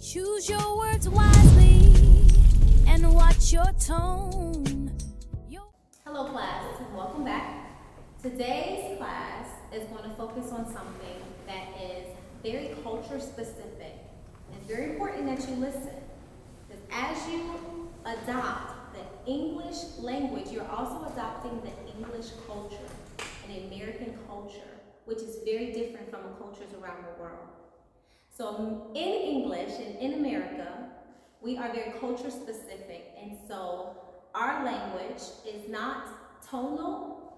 Choose your words wisely and watch your tone. Hello class, welcome back. Today's class is going to focus on something that is very culture specific. It's very important that you listen, because as you adopt the English language, you're also adopting the English culture, an American culture, which is very different from the cultures around the world. So in English and in America, we are very culture specific, and so our language is not tonal,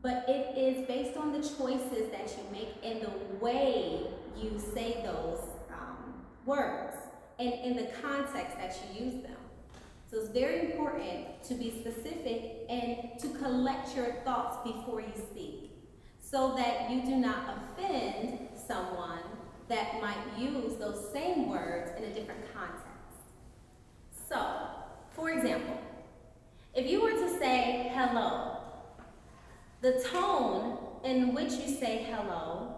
but it is based on the choices that you make and the way you say those words and in the context that you use them. So it's very important to be specific and to collect your thoughts before you speak, so that you do not offend someone that might use those same words in a different context. So, for example, if you were to say hello, the tone in which you say hello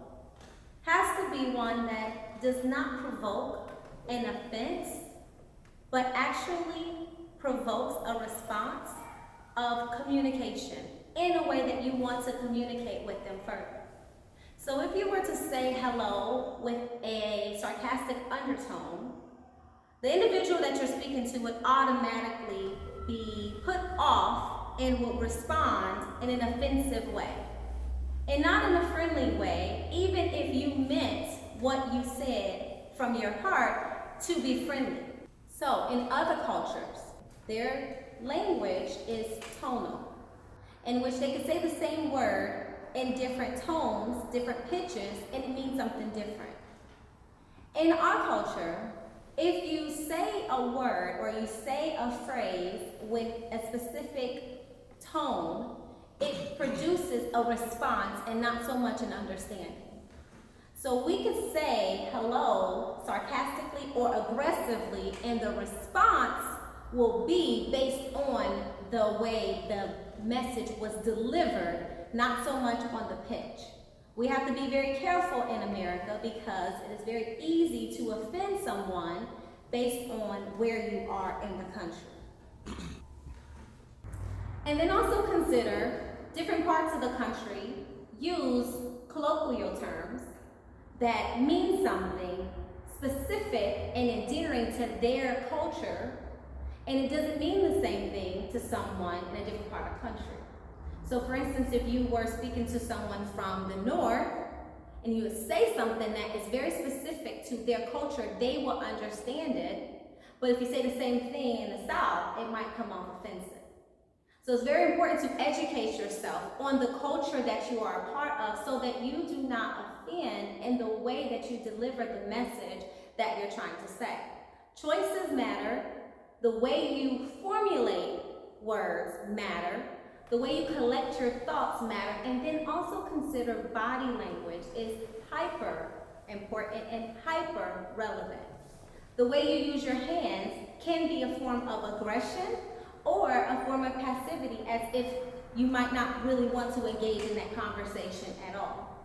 has to be one that does not provoke an offense, but actually provokes a response of communication in a way that you want to communicate with them further. So if you were to say hello with a sarcastic undertone, the individual that you're speaking to would automatically be put off and would respond in an offensive way. And not in a friendly way, even if you meant what you said from your heart to be friendly. So in other cultures, their language is tonal, in which they could say the same word in different tones, different pitches, and it means something different. In our culture, if you say a word or you say a phrase with a specific tone, it produces a response and not so much an understanding. So we could say hello sarcastically or aggressively, and the response will be based on the way the message was delivered, not so much on the pitch. We have to be very careful in America because it is very easy to offend someone based on where you are in the country. And then also consider different parts of the country use colloquial terms that mean something specific and endearing to their culture, and it doesn't mean the same thing to someone in a different part of the country. So for instance, if you were speaking to someone from the north and you would say something that is very specific to their culture, they will understand it. But if you say the same thing in the south, it might come off offensive. So it's very important to educate yourself on the culture that you are a part of, so that you do not offend in the way that you deliver the message that you're trying to say. Choices matter. The way you formulate words matter. The way you collect your thoughts matter. And then also consider body language is hyper important and hyper relevant. The way you use your hands can be a form of aggression or a form of passivity, as if you might not really want to engage in that conversation at all.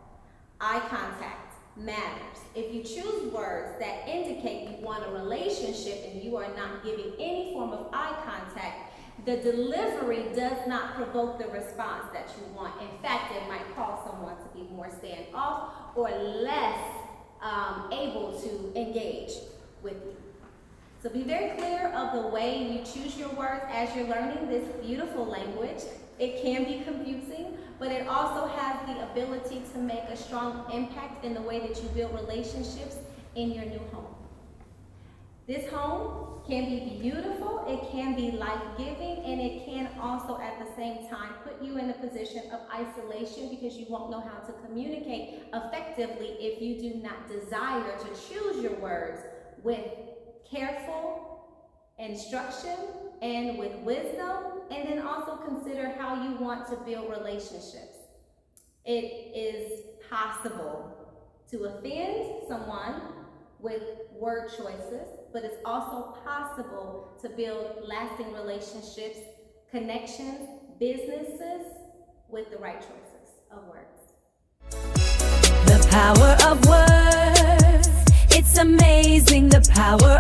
Eye contact matters. If you choose words that indicate you want a relationship and you are not giving any form of eye contact, the delivery does not provoke the response that you want. In fact, it might cause someone to be more standoff or less able to engage with you. So be very clear of the way you choose your words as you're learning this beautiful language. It can be confusing, but it also has the ability to make a strong impact in the way that you build relationships in your new home. This home can be beautiful, it can be life-giving, and it can also at the same time put you in a position of isolation, because you won't know how to communicate effectively if you do not desire to choose your words with careful instruction and with wisdom, and then also consider how you want to build relationships. It is possible to offend someone with word choices, but it's also possible to build lasting relationships, connections, businesses with the right choices of words. The power of words, it's amazing, the power